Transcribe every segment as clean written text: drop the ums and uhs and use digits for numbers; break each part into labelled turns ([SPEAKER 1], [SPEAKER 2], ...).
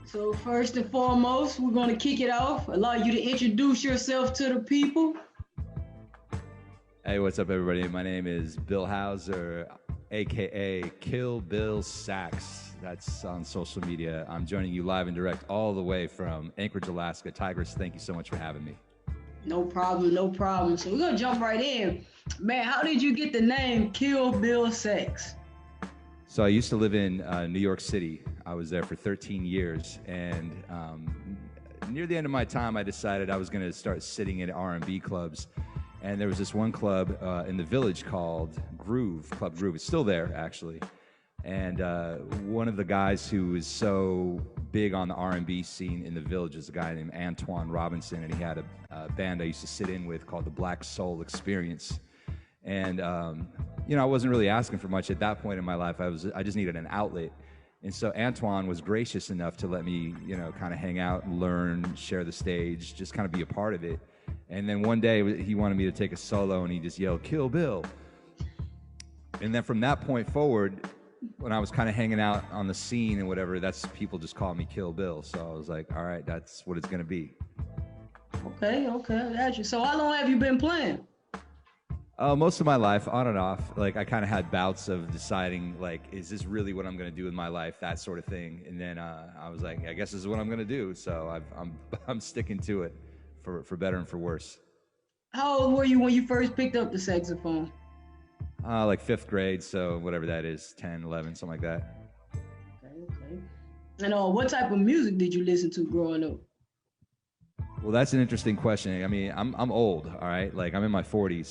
[SPEAKER 1] So first and foremost, we're going to kick it off. Allow you to introduce yourself to the people.
[SPEAKER 2] Hey, what's up, everybody? My name is Bill Hauser, aka KillBillSax. That's on social media. I'm joining you live and direct all the way from Anchorage, Alaska. Tigress, thank you so much for having me.
[SPEAKER 1] No problem, no problem. So we're going to jump right in. Man, how did you get the name KillBillSax?
[SPEAKER 2] So I used to live in New York City. I was there for 13 years, and near the end of my time, I decided I was going to start sitting in R&B clubs. And there was this one club in the village called Club Groove. It's still there, actually. And one of the guys who was so big on the R&B scene in the village is a guy named Antoine Robinson, and he had a band I used to sit in with called the Black Soul Experience. And I wasn't really asking for much at that point in my life. I just needed an outlet. And so Antoine was gracious enough to let me, kind of hang out and learn, share the stage, just kind of be a part of it. And then one day he wanted me to take a solo, and he just yelled, "Kill Bill." And then from that point forward, when I was kind of hanging out on the scene and whatever, people just called me Kill Bill. So I was like, all right, that's what it's going to be.
[SPEAKER 1] Okay, got you. So how long have you been playing?
[SPEAKER 2] Most of my life, on and off. Like, I kind of had bouts of deciding, like, is this really what I'm going to do with my life, that sort of thing. And then I was like, I guess this is what I'm going to do. So I'm sticking to it. For better and for worse.
[SPEAKER 1] How old were you when you first picked up the saxophone?
[SPEAKER 2] Like 5th grade, so whatever that is, 10, 11, something like that.
[SPEAKER 1] Okay. And what type of music did you listen to growing up?
[SPEAKER 2] Well, that's an interesting question. I mean, I'm old, all right? Like, I'm in my 40s,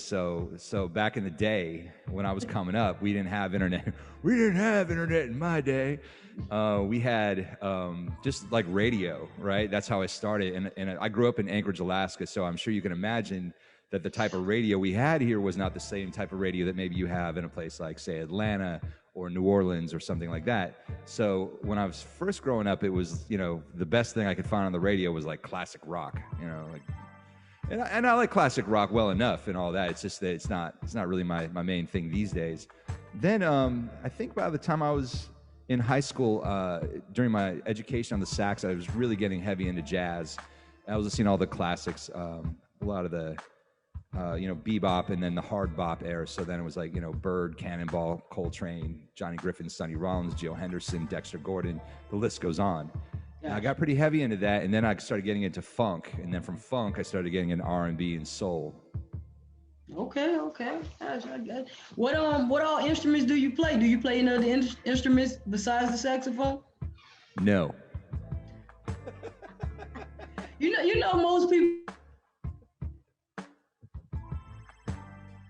[SPEAKER 2] so back in the day when I was coming up, we didn't have internet. We didn't have internet in my day. We had just like radio, right? That's how I started. And I grew up in Anchorage, Alaska, so I'm sure you can imagine that the type of radio we had here was not the same type of radio that maybe you have in a place like, say, Atlanta or New Orleans or something like that. So when I was first growing up, it was, the best thing I could find on the radio was like classic rock, and I like classic rock well enough and all that. It's just that it's not really my main thing these days. Then I think by the time I was in high school, during my education on the sax, I was really getting heavy into jazz. I was listening to all the classics, a lot of the, bebop and then the hard bop era. So then it was like, Bird, Cannonball, Coltrane, Johnny Griffin, Sonny Rollins, Joe Henderson, Dexter Gordon, the list goes on. And I got pretty heavy into that, and then I started getting into funk. And then from funk, I started getting into R&B and soul.
[SPEAKER 1] Okay. What all instruments do you play? Do you play any other instruments besides the saxophone?
[SPEAKER 2] No.
[SPEAKER 1] You know most people.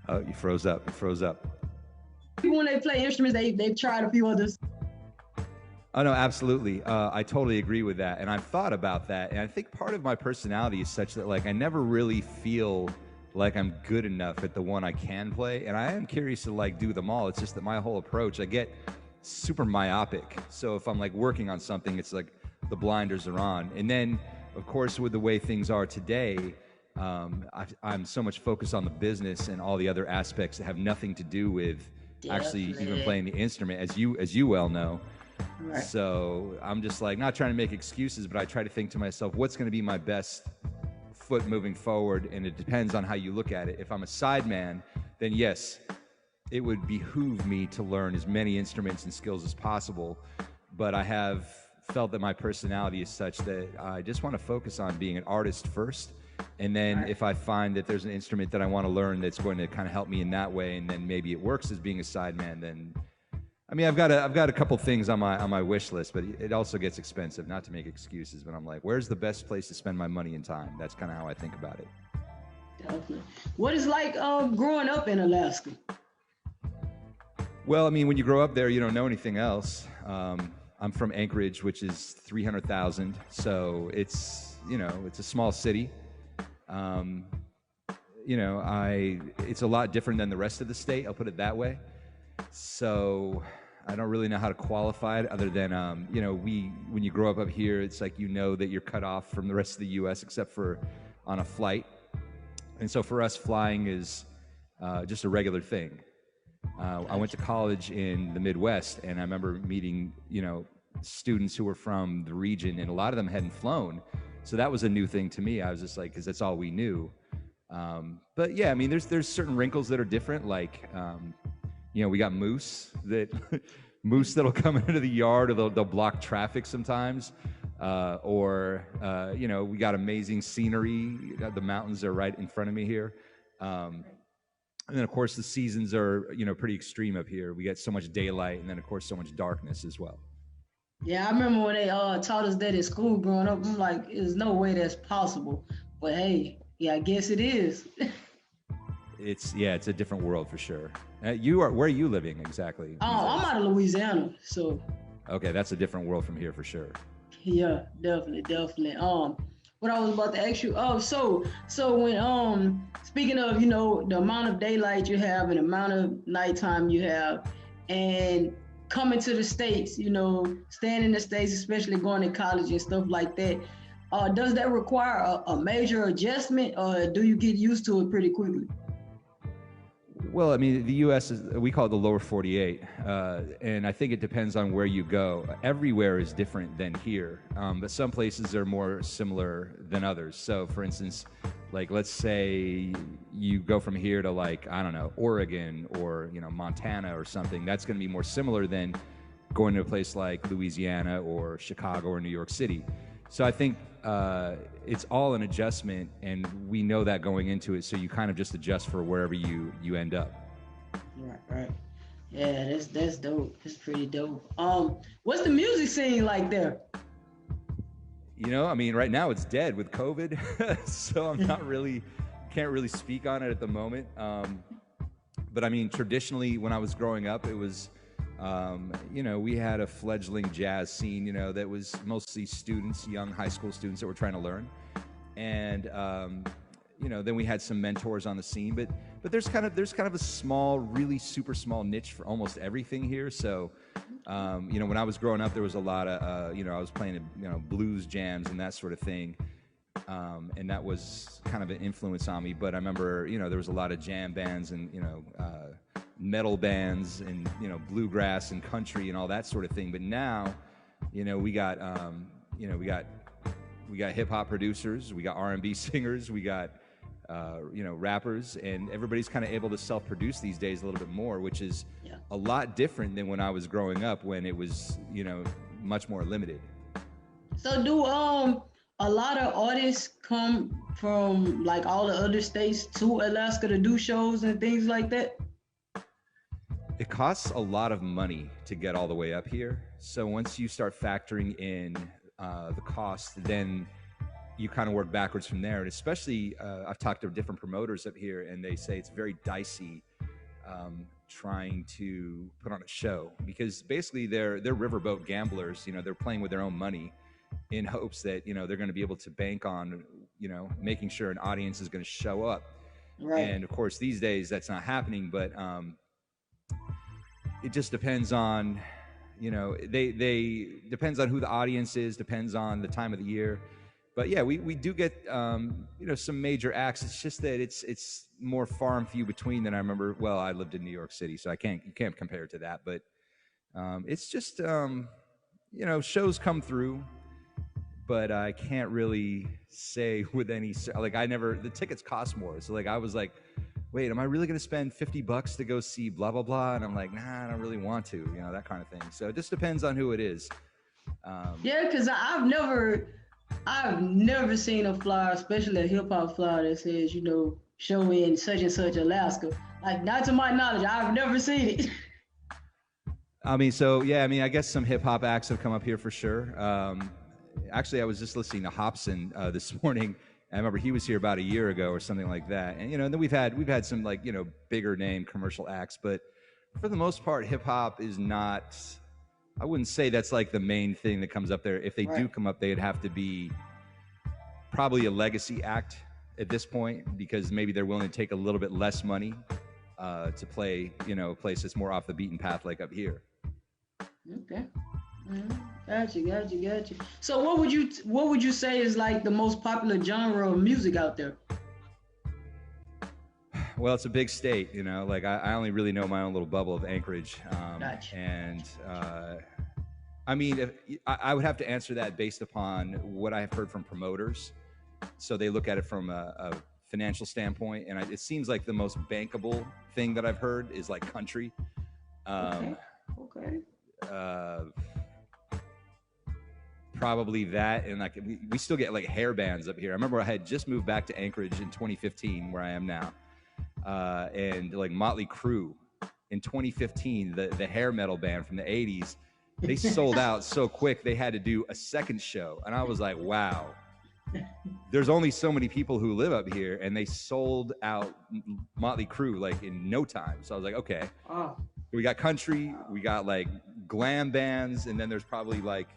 [SPEAKER 2] Oh, you froze up.
[SPEAKER 1] People, when they play instruments, they've tried a few others.
[SPEAKER 2] Oh, no, absolutely. I totally agree with that. And I've thought about that. And I think part of my personality is such that, like, I never really feel like I'm good enough at the one I can play. And I am curious to, like, do them all. It's just that my whole approach, I get super myopic. So if I'm, like, working on something, it's like the blinders are on. And then, of course, with the way things are today, I'm so much focused on the business and all the other aspects that have nothing to do with actually even playing the instrument, as you well know. Right. So I'm just like not trying to make excuses, but I try to think to myself, what's going to be my best foot moving forward? And it depends on how you look at it. If I'm a sideman, then yes, it would behoove me to learn as many instruments and skills as possible. But I have felt that my personality is such that I just want to focus on being an artist first. And then if I find that there's an instrument that I want to learn that's going to kind of help me in that way, and then maybe it works as being a sideman, then I mean, I've got a couple things on my wish list, but it also gets expensive. Not to make excuses, but I'm like, where's the best place to spend my money and time? That's kind of how I think about it.
[SPEAKER 1] Definitely. What is like growing up in Alaska?
[SPEAKER 2] Well, I mean, when you grow up there, you don't know anything else. I'm from Anchorage, which is 300,000, so it's a small city. It's a lot different than the rest of the state. I'll put it that way. So I don't really know how to qualify it other than, when you grow up here, it's like that you're cut off from the rest of the U.S. except for on a flight. And so for us, flying is just a regular thing. I went to college in the Midwest, and I remember meeting, students who were from the region, and a lot of them hadn't flown. So that was a new thing to me. I was just like, because that's all we knew. But yeah, I mean, there's certain wrinkles that are different. Like, you know, we got moose that'll come into the yard, or they'll block traffic sometimes. You know, we got amazing scenery. The mountains are right in front of me here. And then, of course, the seasons are, you know, pretty extreme up here. We get so much daylight, and then, of course, so much darkness as well.
[SPEAKER 1] Yeah, I remember when they taught us that at school growing up. I'm like, there's no way that's possible. But hey, yeah, I guess it is.
[SPEAKER 2] It's a different world for sure. Where are you living exactly?
[SPEAKER 1] I'm out of Louisiana, so.
[SPEAKER 2] Okay, that's a different world from here for sure.
[SPEAKER 1] Yeah, definitely. What I was about to ask you. Oh, so when speaking of, you know, the amount of daylight you have and the amount of nighttime you have, and coming to the States, you know, staying in the States, especially going to college and stuff like that, does that require a major adjustment, or do you get used to it pretty quickly?
[SPEAKER 2] Well, I mean, the U.S. we call it the lower 48, and I think it depends on where you go. Everywhere is different than here, but some places are more similar than others. So, for instance, like let's say you go from here to, like, I don't know, Oregon or, you know, Montana or something. That's going to be more similar than going to a place like Louisiana or Chicago or New York City. So I think it's all an adjustment, and we know that going into it. So you kind of just adjust for wherever you end up.
[SPEAKER 1] Right. Yeah, that's dope. That's pretty dope. What's the music scene like there?
[SPEAKER 2] You know, I mean, right now it's dead with COVID, so I'm can't really speak on it at the moment. But I mean, traditionally, when I was growing up, it was. You know, we had a fledgling jazz scene, you know, that was mostly students, young high school students that were trying to learn. And, you know, then we had some mentors on the scene, but there's kind of a small, really super small niche for almost everything here. So, you know, when I was growing up, there was a lot of, you know, I was playing, you know, blues jams and that sort of thing. And that was kind of an influence on me. But I remember, you know, there was a lot of jam bands and, you know, metal bands and, you know, bluegrass and country and all that sort of thing. But now, you know, we got hip hop producers, we got R&B singers, we got, you know, rappers, and everybody's kind of able to self-produce these days a little bit more, which is a lot different than when I was growing up, when it was, you know, much more limited.
[SPEAKER 1] So do a lot of artists come from like all the other states to Alaska to do shows and things like that?
[SPEAKER 2] It costs a lot of money to get all the way up here. So once you start factoring in the cost, then you kind of work backwards from there. And especially, I've talked to different promoters up here, and they say it's very dicey trying to put on a show, because basically they're riverboat gamblers. You know, they're playing with their own money in hopes that, you know, they're going to be able to bank on, you know, making sure an audience is going to show up. Right. And of course, these days that's not happening, but it just depends on, you know, they depends on who the audience is, depends on the time of the year. But yeah, we do get, you know, some major acts. It's just that it's more far and few between than I remember. Well, I lived in New York City, so you can't compare to that. But it's just, you know, shows come through, but I can't really say with any, like, the tickets cost more. So like, I was like, wait, am I really going to spend $50 to go see blah, blah, blah? And I'm like, nah, I don't really want to, you know, that kind of thing. So it just depends on who it is.
[SPEAKER 1] Yeah, because I've never seen a flyer, especially a hip hop flyer that says, you know, show in such and such Alaska. Like, not to my knowledge, I've never seen it.
[SPEAKER 2] I mean, so yeah, I mean, I guess some hip hop acts have come up here for sure. Actually, I was just listening to Hobson this morning. I remember he was here about a year ago or something like that. And, you know, and then we've had some, like, you know, bigger name commercial acts, but for the most part, hip hop is not, I wouldn't say that's like the main thing that comes up there. If they do come up, they'd have to be probably a legacy act at this point, because maybe they're willing to take a little bit less money to play, you know, a place that's more off the beaten path, like up here.
[SPEAKER 1] Okay. Gotcha. So what would you say is like the most popular genre of music out there?
[SPEAKER 2] Well, it's a big state, you know, like I only really know my own little bubble of Anchorage.
[SPEAKER 1] Gotcha.
[SPEAKER 2] And I mean, I would have to answer that based upon what I have heard from promoters. So they look at it from a financial standpoint, and it seems like the most bankable thing that I've heard is like country.
[SPEAKER 1] Okay.
[SPEAKER 2] Um,
[SPEAKER 1] Okay.
[SPEAKER 2] uh, Probably that, and like we still get like hair bands up here. I remember I had just moved back to Anchorage in 2015, where I am now, and like Motley Crue in 2015, the hair metal band from the 80s, they sold out so quick they had to do a second show, and I was like, wow. There's only so many people who live up here, and they sold out Motley Crue like in no time. So I was like, okay,
[SPEAKER 1] Oh.
[SPEAKER 2] we got country, we got like glam bands, and then there's probably like,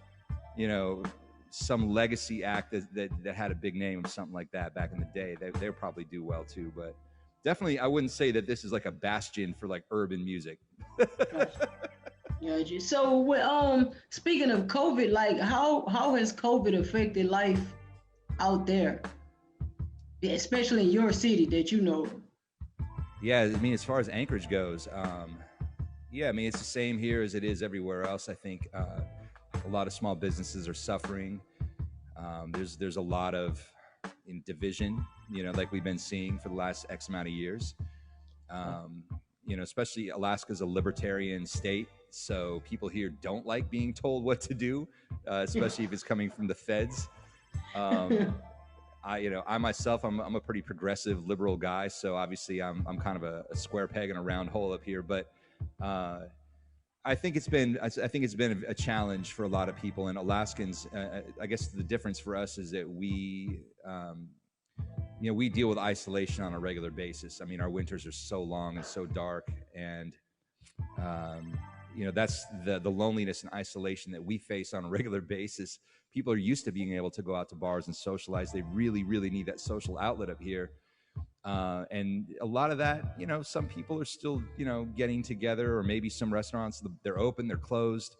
[SPEAKER 2] you know, some legacy act that had a big name or something like that back in the day. They'll probably do well too, but definitely I wouldn't say that this is like a bastion for like urban music.
[SPEAKER 1] Gotcha. Gotcha. So, speaking of COVID, like how has COVID affected life out there, especially in your city that you know?
[SPEAKER 2] Yeah, I mean, as far as Anchorage goes, yeah, I mean, it's the same here as it is everywhere else. I think a lot of small businesses are suffering. There's a lot of in division, you know, like we've been seeing for the last X amount of years. You know, especially Alaska's a libertarian state, so people here don't like being told what to do, especially if it's coming from the feds. I myself, I'm a pretty progressive liberal guy, so obviously I'm kind of a square peg in a round hole up here. But I think it's been a challenge for a lot of people, and Alaskans. I guess the difference for us is that we deal with isolation on a regular basis. I mean, our winters are so long and so dark, and that's the loneliness and isolation that we face on a regular basis. People are used to being able to go out to bars and socialize. They really, really need that social outlet up here. And a lot of that, some people are still, getting together, or maybe some restaurants, they're open, they're closed.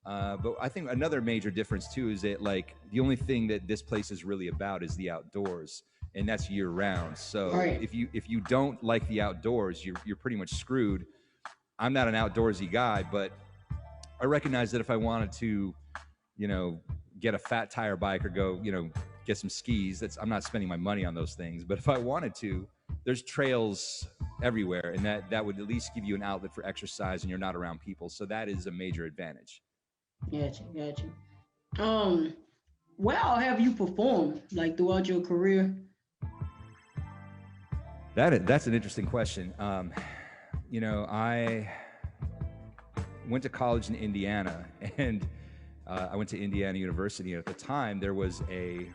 [SPEAKER 2] But I think another major difference too is that like the only thing that this place is really about is the outdoors, and that's year round. So
[SPEAKER 1] Right.
[SPEAKER 2] if you don't like the outdoors, you're pretty much screwed. I'm not an outdoorsy guy, but I recognize that if I wanted to, get a fat tire bike or go, get some skis, I'm not spending my money on those things. But if I wanted to, there's trails everywhere, and that would at least give you an outlet for exercise, and you're not around people. So that is a major advantage.
[SPEAKER 1] Gotcha. Where all have you performed, like throughout your career?
[SPEAKER 2] That's an interesting question. I went to college in Indiana, and I went to Indiana University. And at the time, there was it's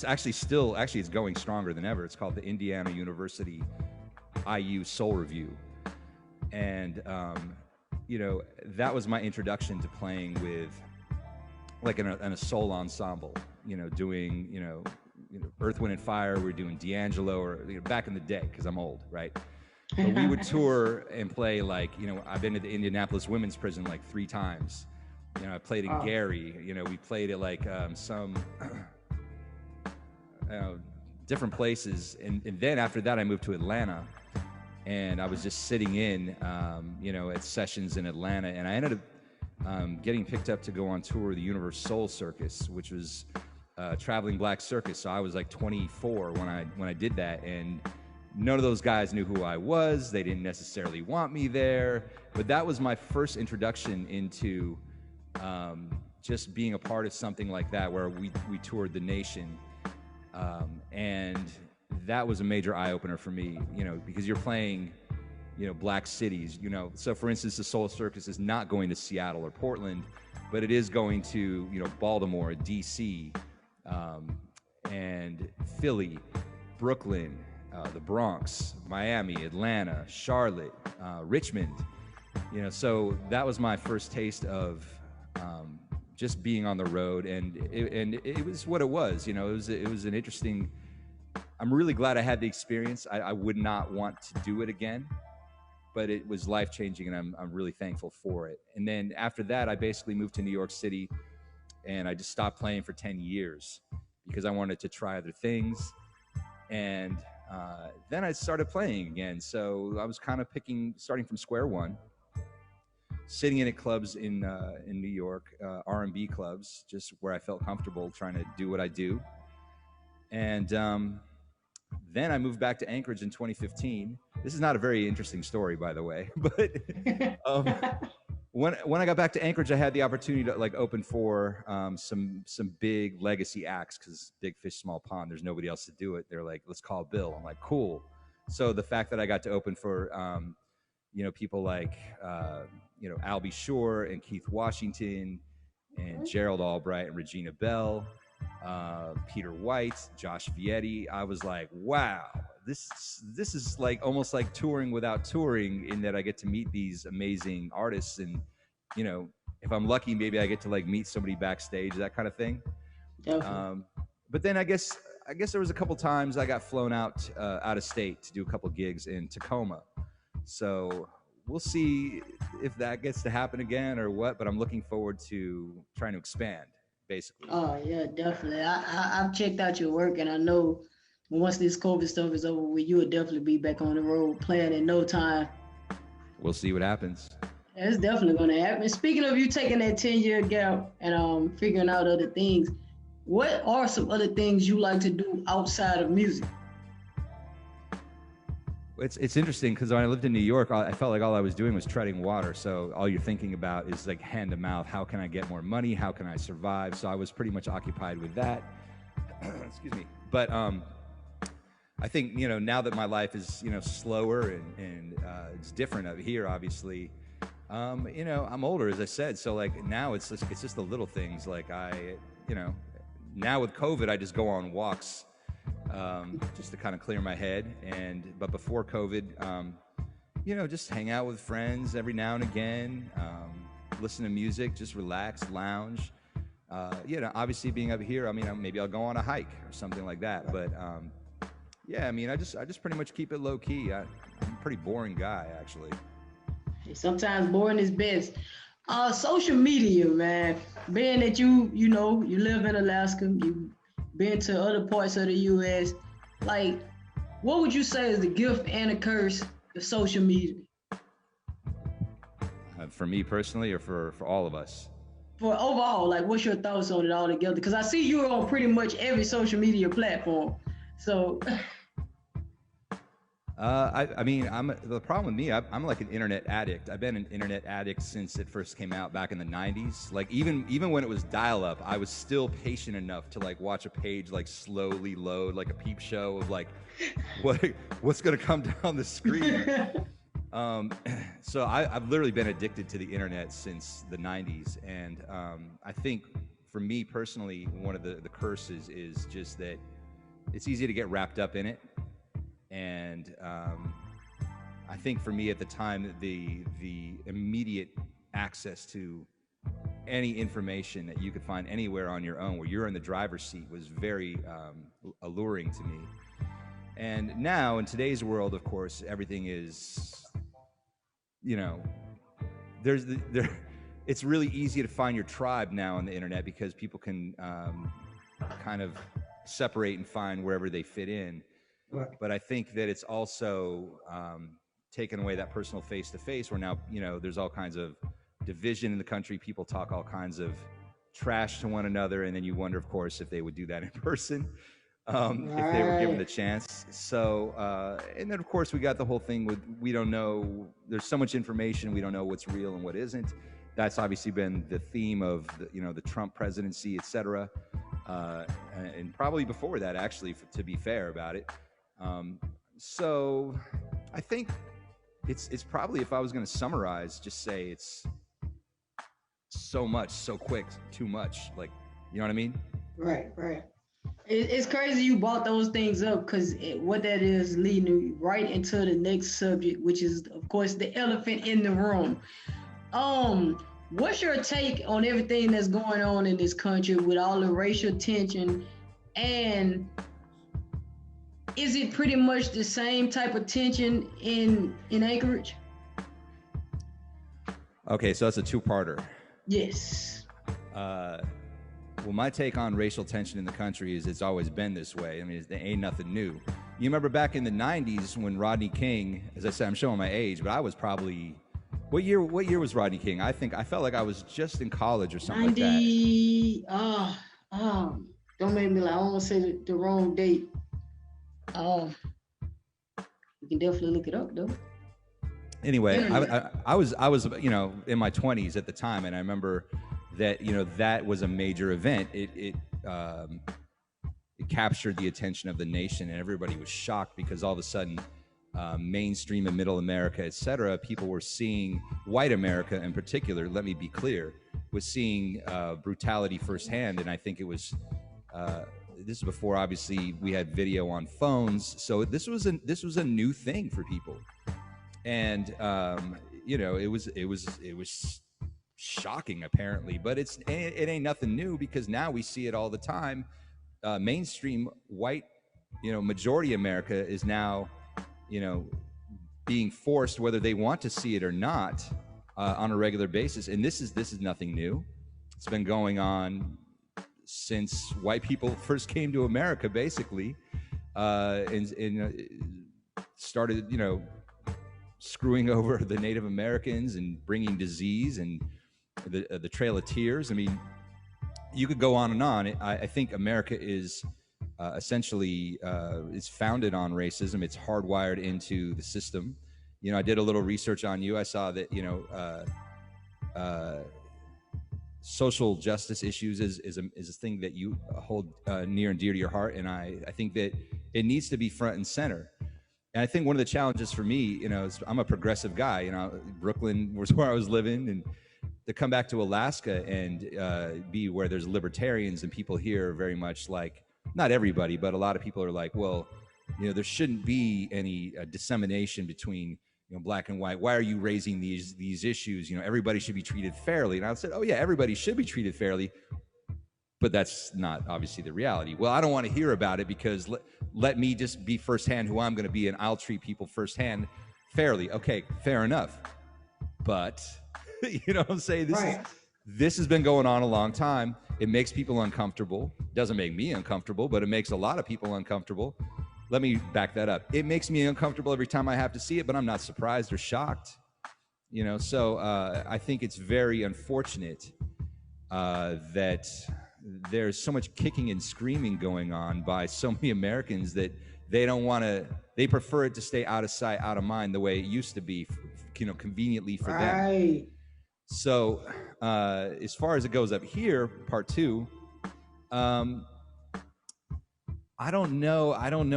[SPEAKER 2] it's going stronger than ever. It's called the Indiana University IU Soul Review. And, that was my introduction to playing with, like, in a soul ensemble, doing, Earth, Wind, and Fire. We were doing D'Angelo, or back in the day, because I'm old, right? But we would tour and play, like, I've been to the Indianapolis Women's Prison like 3 times. I played in Gary. We played at like some different places, and then after that, I moved to Atlanta, and I was just sitting in, at sessions in Atlanta, and I ended up getting picked up to go on tour of the Universe Soul Circus, which was traveling black circus. So I was like 24 when I did that, and none of those guys knew who I was. They didn't necessarily want me there, but that was my first introduction into just being a part of something like that, where we toured the nation, and that was a major eye-opener for me, because you're playing, black cities, so for instance, the Soul Circus is not going to Seattle or Portland, but it is going to, Baltimore, DC, and Philly, Brooklyn, the Bronx, Miami, Atlanta, Charlotte, Richmond, so that was my first taste of just being on the road, and it was what it was. It was an interesting. I'm really glad I had the experience. I would not want to do it again, but it was life-changing, and I'm really thankful for it. And then after that, I basically moved to New York City, and I just stopped playing for 10 years because I wanted to try other things. And then I started playing again. So I was kind of starting from square one. sitting in at clubs in New York, R&B clubs, just where I felt comfortable trying to do what I do. And then I moved back to Anchorage in 2015. This is not a very interesting story, by the way, but um, when I got back to Anchorage, I had the opportunity to like open for some big legacy acts, because big fish, small pond. There's nobody else to do it. They're like, let's call Bill. I'm like, cool. So the fact that I got to open for people like Albie Shore and Keith Washington and Gerald Albright and Regina Bell, Peter White, Josh Vietti, I was like, wow, this is like almost like touring without touring, in that I get to meet these amazing artists, and if I'm lucky, maybe I get to like meet somebody backstage, that kind of thing. But then I guess there was a couple times I got flown out of state to do a couple gigs in Tacoma. So we'll see if that gets to happen again or what, but I'm looking forward to trying to expand, basically.
[SPEAKER 1] Oh yeah, definitely. I've checked out your work, and I know once this COVID stuff is over with, you will definitely be back on the road playing in no time.
[SPEAKER 2] We'll see what happens.
[SPEAKER 1] Yeah, it's definitely going to happen. Speaking of you taking that 10-year gap and figuring out other things, what are some other things you like to do outside of music?
[SPEAKER 2] It's interesting, because when I lived in New York, I felt like all I was doing was treading water. So all you're thinking about is like hand to mouth. How can I get more money? How can I survive? So I was pretty much occupied with that. Excuse me. But I think, now that my life is, slower and it's different out here, obviously, I'm older, as I said. So like now it's just the little things. Like now with COVID, I just go on walks just to kind of clear my head. But before COVID, just hang out with friends every now and again, listen to music, just relax, lounge. Obviously being up here, maybe I'll go on a hike or something like that. But I just pretty much keep it low key. I'm a pretty boring guy, actually.
[SPEAKER 1] Sometimes boring is best. Social media, man. Being that you live in Alaska, you've been to other parts of the U.S. Like, what would you say is the gift and a curse of social media?
[SPEAKER 2] For me personally, or for all of us?
[SPEAKER 1] For overall, like, what's your thoughts on it all together? Because I see you're on pretty much every social media platform. So. The problem with me, I'm like an internet addict. I've been an internet addict since it first came out back in the 90s. Like even when it was dial-up, I was still patient enough to like watch a page like slowly load, like a peep show of like what's gonna come down the screen. So I've literally been addicted to the internet since the 90s, and I think for me personally, one of the curses is just that it's easy to get wrapped up in it. And I think for me at the time, the immediate access to any information that you could find anywhere on your own, where you're in the driver's seat, was very alluring to me. And now in today's world, of course, everything is, it's really easy to find your tribe now on the internet, because people can kind of separate and find wherever they fit in. Right. But I think that it's also taken away that personal face-to-face, where now, there's all kinds of division in the country. People talk all kinds of trash to one another, and then you wonder, of course, if they would do that in person, if they were given the chance. So, and then, of course, we got the whole thing with, we don't know, there's so much information, we don't know what's real and what isn't. That's obviously been the theme of the Trump presidency, et cetera, and probably before that, actually, to be fair about it. So I think it's probably, if I was going to summarize, just say it's so much, so quick, too much. Like, you know what I mean? Right. It's crazy you brought those things up, because what that is leading you right into the next subject, which is, of course, the elephant in the room. What's your take on everything that's going on in this country with all the racial tension, and is it pretty much the same type of tension in Anchorage? Okay,
[SPEAKER 2] so that's a two-parter.
[SPEAKER 1] Yes.
[SPEAKER 2] Well, my take on racial tension in the country is it's always been this way. I mean, there ain't nothing new. You remember back in the 90s when Rodney King, as I said, I'm showing my age, but I was probably, What year was Rodney King? I felt like I was just in college or something like that.
[SPEAKER 1] 90. Don't make me lie. I don't want to say the wrong date. You can definitely look it up though.
[SPEAKER 2] Anyway, I was in my 20s at the time, and I remember that that was a major event. It captured the attention of the nation, and everybody was shocked because all of a sudden, mainstream and middle America, et cetera, people were seeing, white America in particular, let me be clear, was seeing brutality firsthand. And I think it was this is before obviously we had video on phones, so this was a new thing for people. And it was shocking apparently, but it ain't nothing new, because now we see it all the time. Mainstream white, majority America is now, being forced, whether they want to see it or not, on a regular basis. And this is nothing new. It's been going on since white people first came to America, basically, and started, screwing over the Native Americans and bringing disease and the Trail of Tears. I mean, you could go on and on. I think America is essentially is founded on racism. It's hardwired into the system. I did a little research on you. I saw that social justice issues is a thing that you hold near and dear to your heart, and I think that it needs to be front and center. And I think one of the challenges for me, is I'm a progressive guy. Brooklyn was where I was living, and to come back to Alaska and be where there's libertarians, and people here are very much like, not everybody, but a lot of people are like, well, there shouldn't be any dissemination between black and white. Why are you raising these issues? Everybody should be treated fairly. And I said, oh yeah, everybody should be treated fairly, but that's not obviously the reality. Well, I don't want to hear about it, because let me just be firsthand who I'm going to be, and I'll treat people firsthand fairly. Okay, fair enough. But you know what I'm saying? This has been going on a long time. It makes people uncomfortable. It doesn't make me uncomfortable, but it makes a lot of people uncomfortable. Let me back that up. It makes me uncomfortable every time I have to see it, but I'm not surprised or shocked. So I think it's very unfortunate that there's so much kicking and screaming going on by so many Americans that they don't want to, they prefer it to stay out of sight, out of mind, the way it used to be, conveniently for them. So as far as it goes up here, part two, I don't know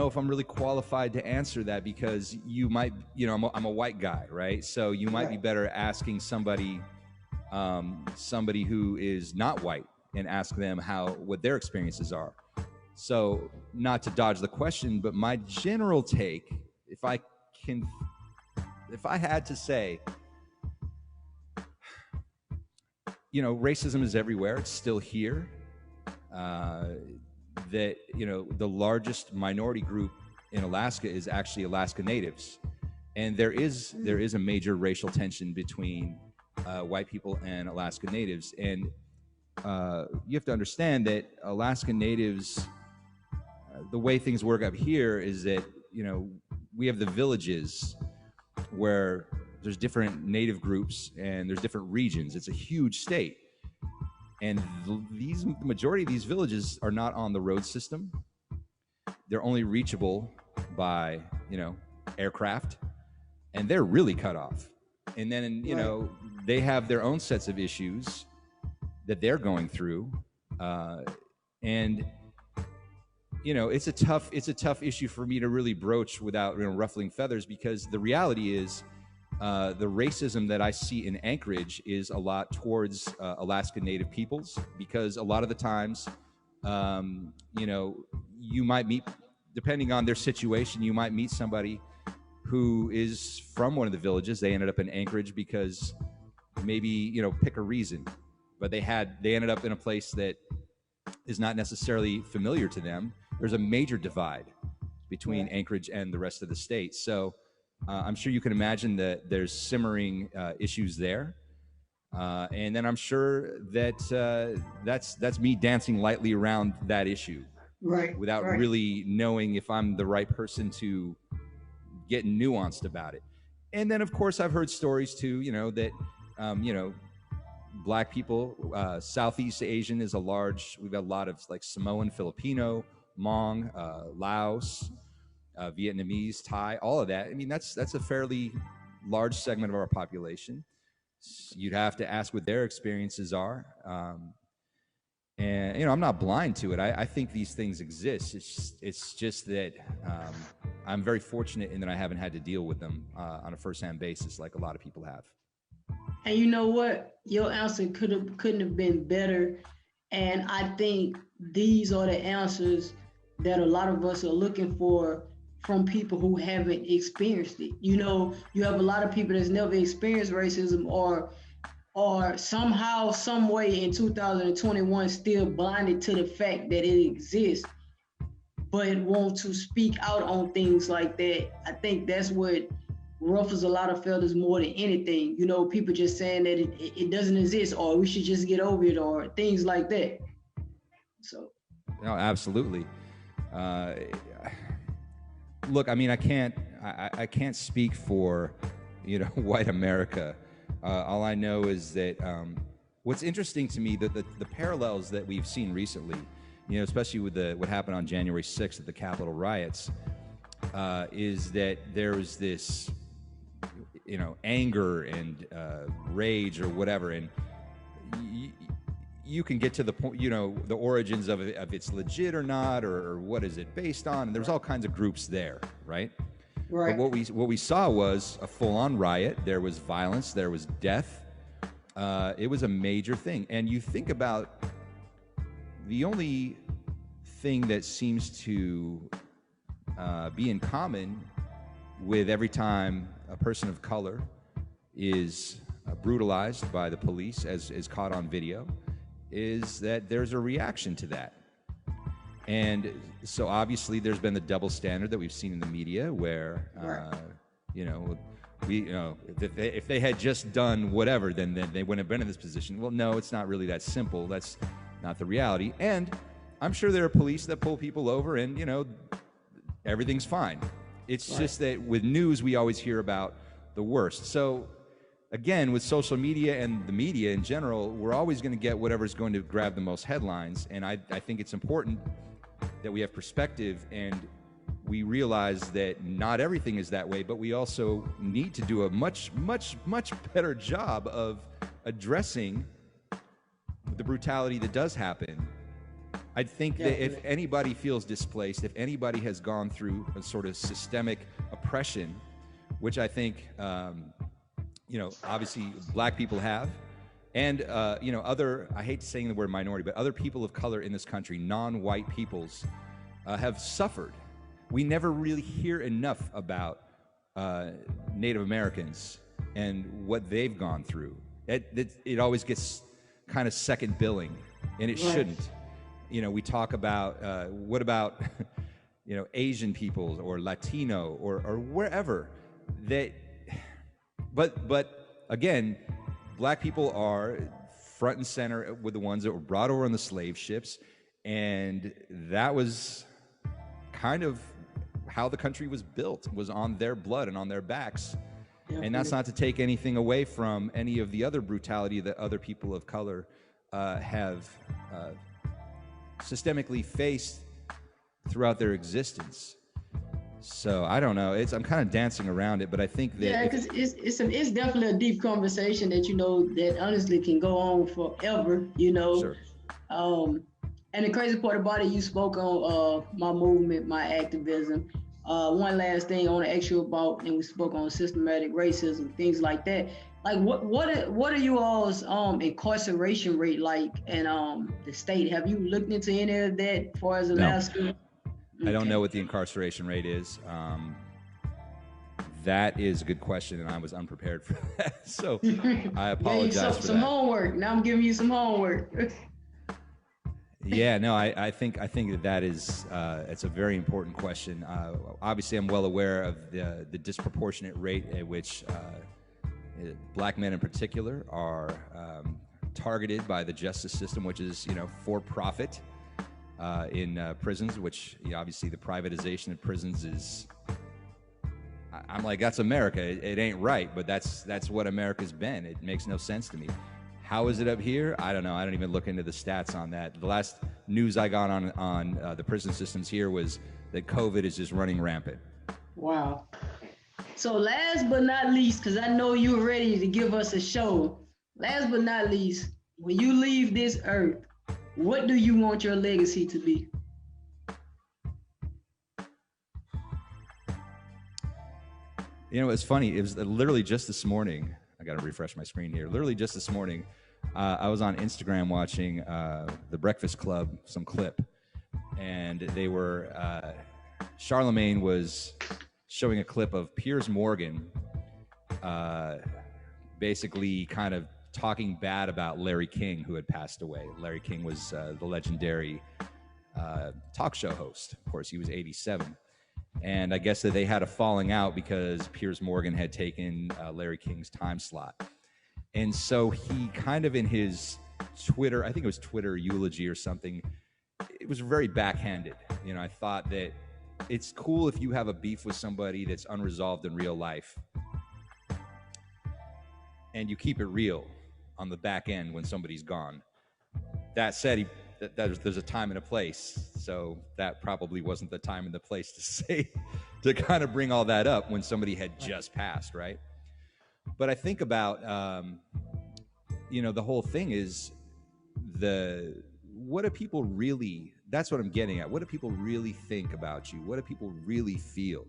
[SPEAKER 2] if I'm really qualified to answer that, because you might, I'm a white guy, right? So you might be better asking somebody who is not white, and ask them what their experiences are. So not to dodge the question, but my general take, if I had to say, racism is everywhere. It's still here. That the largest minority group in Alaska is actually Alaska Natives, and there is a major racial tension between white people and Alaska Natives. And you have to understand that Alaska Natives, the way things work up here is that we have the villages where there's different Native groups and there's different regions. It's a huge state. And the majority of these villages are not on the road system. They're only reachable by, aircraft, and they're really cut off. And then, they have their own sets of issues that they're going through. And, it's a tough issue for me to really broach without ruffling feathers, because the reality is, the racism that I see in Anchorage is a lot towards Alaska Native peoples, because a lot of the times, you might meet, depending on their situation, you might meet somebody who is from one of the villages. They ended up in Anchorage because maybe, pick a reason, but they ended up in a place that is not necessarily familiar to them. There's a major divide between Anchorage and the rest of the state. So I'm sure you can imagine that there's simmering issues there. And then I'm sure that that's me dancing lightly around that issue, without really knowing if I'm the right person to get nuanced about it. And then, of course, I've heard stories too, that, Black people, Southeast Asian is we've got a lot of like Samoan, Filipino, Hmong, Laos, Vietnamese, Thai, all of that. I mean, that's a fairly large segment of our population. You'd have to ask what their experiences are. And, I'm not blind to it. I think these things exist. It's just that I'm very fortunate in that I haven't had to deal with them on a firsthand basis like a lot of people have.
[SPEAKER 1] And you know what? Your answer couldn't have been better. And I think these are the answers that a lot of us are looking for from people who haven't experienced it. You have a lot of people that's never experienced racism or somehow, some way in 2021 still blinded to the fact that it exists, but want to speak out on things like that. I think that's what ruffles a lot of feathers more than anything. People just saying that it doesn't exist, or we should just get over it, or things like that. So.
[SPEAKER 2] No, absolutely. Look, I mean, I can't speak for, white America. All I know is that what's interesting to me, the parallels that we've seen recently, especially with what happened on January 6th at the Capitol riots, is that there was this, anger and rage or whatever, and you can get to the point, the origins of it, if it's legit or not, or what is it based on. And there's all kinds of groups there, right?
[SPEAKER 1] Right.
[SPEAKER 2] But what we saw was a full-on riot. There was violence. There was death. It was a major thing. And you think about the only thing that seems to be in common with every time a person of color is brutalized by the police, as is caught on video, is that there's a reaction to that. And so obviously there's been the double standard that we've seen in the media where, if they had just done whatever, then they wouldn't have been in this position. Well, no, it's not really that simple. That's not the reality. And I'm sure there are police that pull people over and, everything's fine. It's just that with news, we always hear about the worst. So again, with social media and the media in general, we're always going to get whatever's going to grab the most headlines. And I think it's important that we have perspective and we realize that not everything is that way, but we also need to do a much, much, much better job of addressing the brutality that does happen. I think that if anybody feels displaced, if anybody has gone through a sort of systemic oppression, which I think, obviously Black people have, and, other, I hate saying the word minority, but other people of color in this country, non-white peoples, have suffered. We never really hear enough about Native Americans and what they've gone through. It always gets kind of second billing, and it shouldn't. We talk about, what about, Asian peoples or Latino or wherever that, but again, Black people are front and center with the ones that were brought over on the slave ships, and that was kind of how the country was built, was on their blood and on their backs. And that's not to take anything away from any of the other brutality that other people of color have systemically faced throughout their existence. So I don't know. I'm kind of dancing around it, but I think that
[SPEAKER 1] because it's definitely a deep conversation that that honestly can go on forever.
[SPEAKER 2] Sure.
[SPEAKER 1] And the crazy part about it, you spoke on my movement, my activism. One last thing I want to ask you about, and we spoke on systematic racism, things like that. Like what are you all's incarceration rate like in the state? Have you looked into any of that as far as Alaska?
[SPEAKER 2] I don't know what the incarceration rate is. That is a good question, and I was unprepared for that. So I apologize for
[SPEAKER 1] some
[SPEAKER 2] that.
[SPEAKER 1] homework. Now I'm giving you some homework.
[SPEAKER 2] Yeah, no, I think that is it's a very important question. Obviously, I'm well aware of the disproportionate rate at which Black men in particular are targeted by the justice system, which is for profit in prisons. Which obviously the privatization of prisons is, I'm like, that's America. It ain't right, but that's what America's been. It makes no sense to me. How is it up here? I don't know. I don't even look into the stats on that. The last news I got on the prison systems here was that COVID is just running rampant.
[SPEAKER 1] Wow. So last but not least, because I know you're ready to give us a show. Last but not least, when you leave this earth, what do you want your legacy to be?
[SPEAKER 2] You know, it's funny. It was literally just this morning. I got to refresh my screen here. Literally just this morning, I was on Instagram watching The Breakfast Club, some clip, and they were, Charlemagne was showing a clip of Piers Morgan basically kind of talking bad about Larry King, who had passed away. Larry King was the legendary talk show host. Of course, he was 87. And I guess that they had a falling out because Piers Morgan had taken Larry King's time slot. And so he kind of in his Twitter, I think it was Twitter eulogy or something, it was very backhanded. You know, I thought that it's cool if you have a beef with somebody that's unresolved in real life and you keep it real on the back end when somebody's gone. That said, there's a time and a place, so that probably wasn't the time and the place to say, to kind of bring all that up when somebody had just passed, right? But I think about, you know, the whole thing is what do people really, that's what I'm getting at. What do people really think about you? What do people really feel?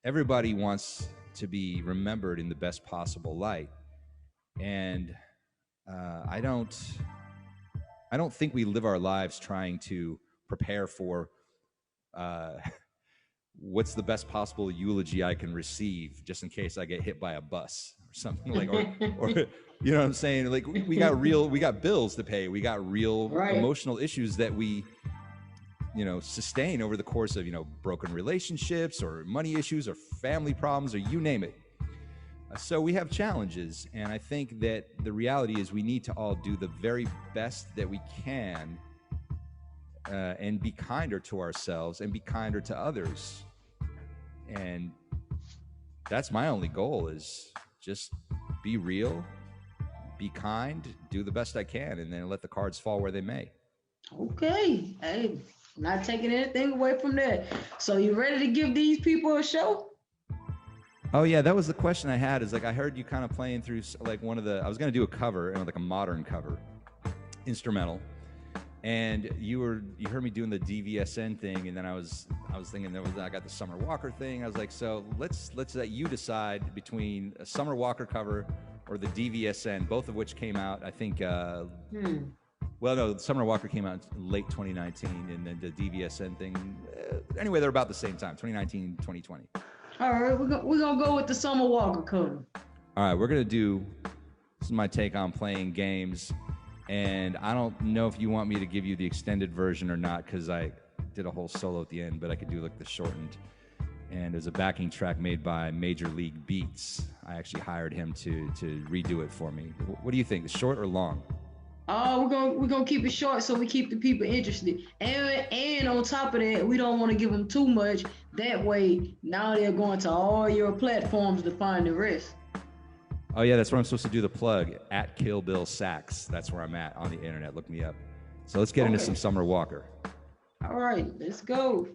[SPEAKER 2] Everybody wants to be remembered in the best possible light. And I don't think we live our lives trying to prepare for what's the best possible eulogy I can receive just in case I get hit by a bus or something like, or you know what I'm saying? Like we got bills to pay. We got real emotional issues that we, you know, sustain over the course of, you know, broken relationships or money issues or family problems or you name it. So we have challenges, and I think that the reality is we need to all do the very best that we can and be kinder to ourselves and be kinder to others. And that's my only goal, is just be real, be kind, do the best I can, and then let the cards fall where they may.
[SPEAKER 1] Okay. Hey, not taking anything away from that. So you ready to give these people a show?
[SPEAKER 2] Oh yeah, that was the question I had, is like I heard you kind of playing through like one of the, I was going to do a cover, like a modern cover, instrumental. And you heard me doing the DVSN thing, and then I was thinking I got the Summer Walker thing. I was like, so let's let you decide between a Summer Walker cover or the DVSN, both of which came out, I think. Well, no, Summer Walker came out in late 2019, and then the DVSN thing. Anyway, they're about the same time, 2019, 2020.
[SPEAKER 1] All right, we're gonna go with the Summer Walker cover.
[SPEAKER 2] All right, we're gonna do. This is my take on playing games. And I don't know if you want me to give you the extended version or not, because I did a whole solo at the end, but I could do like the shortened. And there's a backing track made by Major League Beats. I actually hired him to redo it for me. What do you think, short or long?
[SPEAKER 1] We're gonna keep it short so we keep the people interested. And on top of that, we don't want to give them too much. That way, now they're going to all your platforms to find the rest.
[SPEAKER 2] Oh yeah, that's where I'm supposed to do the plug, at KillBillSax. That's where I'm at on the internet. Look me up. So let's get into some Summer Walker.
[SPEAKER 1] All right, let's go.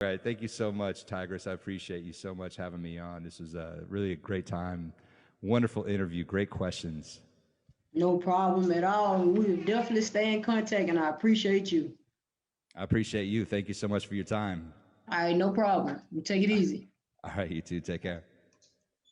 [SPEAKER 2] All right, thank you so much, Tigress. I appreciate you so much having me on. This was really a great time. Wonderful interview, great questions.
[SPEAKER 1] No problem at all. We'll definitely stay in contact, and I appreciate you.
[SPEAKER 2] I appreciate you. Thank you so much for your time.
[SPEAKER 1] All right, no problem. You take it easy.
[SPEAKER 2] All right, you too. Take care.